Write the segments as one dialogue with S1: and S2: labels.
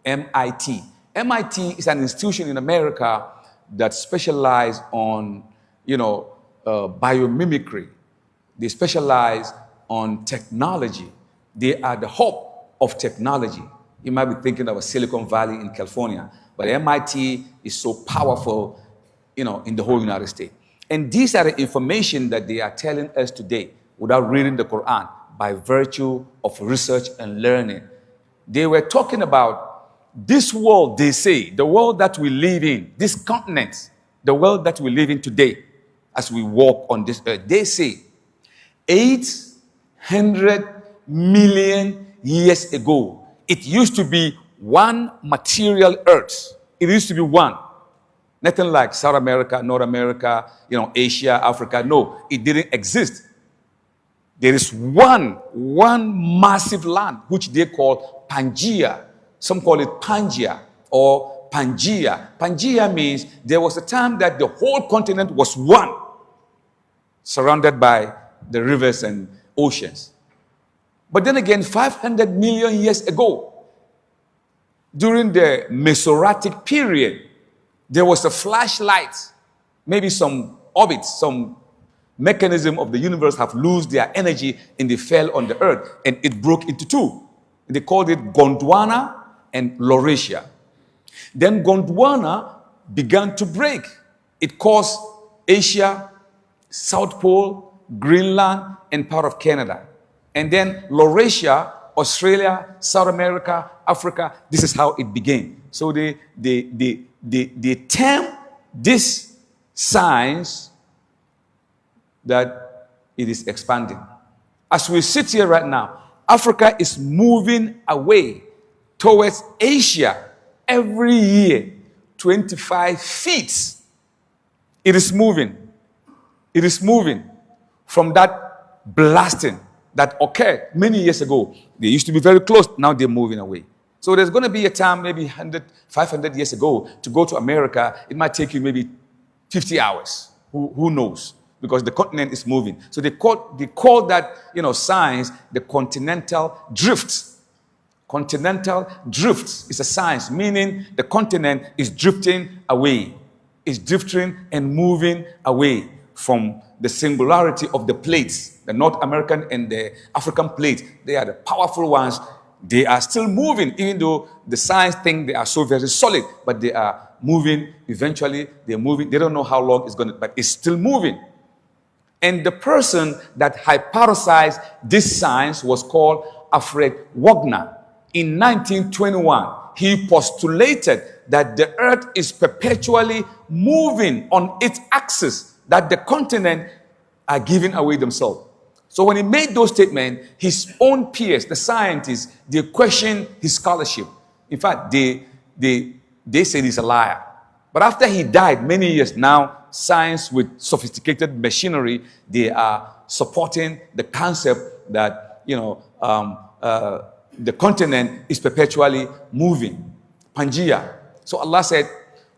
S1: MIT. MIT is an institution in America that specializes on, biomimicry. They specialize on technology. They are the hub of technology. You might be thinking of a Silicon Valley in California, but MIT is so powerful, in the whole United States. And these are the information that they are telling us today without reading the Quran by virtue of research and learning. They were talking about this world, they say, the world that we live in, this continent, the world that we live in today as we walk on this earth. They say 800 million years ago, it used to be one material earth. It used to be one. Nothing like South America, North America, Asia, Africa. No, it didn't exist. There is one massive land, which they call Pangaea. Some call it Pangaea or Pangaea. Pangaea means there was a time that the whole continent was one, surrounded by the rivers and oceans. But then again, 500 million years ago, during the Mesozoic period, there was a flashlight, maybe some orbit, some mechanism of the universe have lost their energy and they fell on the earth and it broke into two. They called it Gondwana and Laurasia. Then Gondwana began to break. It caused Asia, South Pole, Greenland, and part of Canada. And then Laurasia, Australia, South America, Africa, this is how it began. So they term this science that it is expanding. As we sit here right now, Africa is moving away towards Asia every year, 25 feet. It is moving. It is moving from that blasting that occurred many years ago. They used to be very close. Now they're moving away. So there's going to be a time, maybe 100, 500 years ago, to go to America. It might take you maybe 50 hours. Who knows? Because the continent is moving. So they call that, science the continental drift. Continental drift is a science, meaning the continent is drifting away. It's drifting and moving away from the singularity of the plates, the North American and the African plates. They are the powerful ones. They are still moving, even though the science think they are so very solid, but they are moving. Eventually, they're moving. They don't know how long it's going to, but it's still moving. And the person that hypothesized this science was called Alfred Wegener. In 1921, he postulated that the earth is perpetually moving on its axis, that the continents are giving away themselves. So when he made those statements, his own peers, the scientists, they questioned his scholarship. In fact, they said he's a liar. But after he died, many years now, science with sophisticated machinery, they are supporting the concept that, the continent is perpetually moving. Pangaea. So Allah said,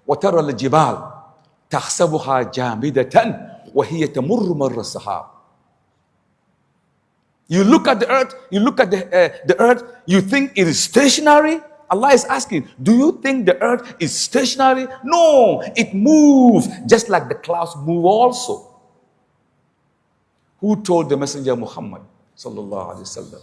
S1: وَتَرَى الْجِبَالِ تَحْسَبُهَا جَامِدَةً وَهِيَ تَمُرُّ مَرَّ السَّحَابِ. You look at the earth, you think it is stationary? Allah is asking, do you think the earth is stationary? No, it moves just like the clouds move also. Who told the Messenger Muhammad sallallahu alaihi wasallam?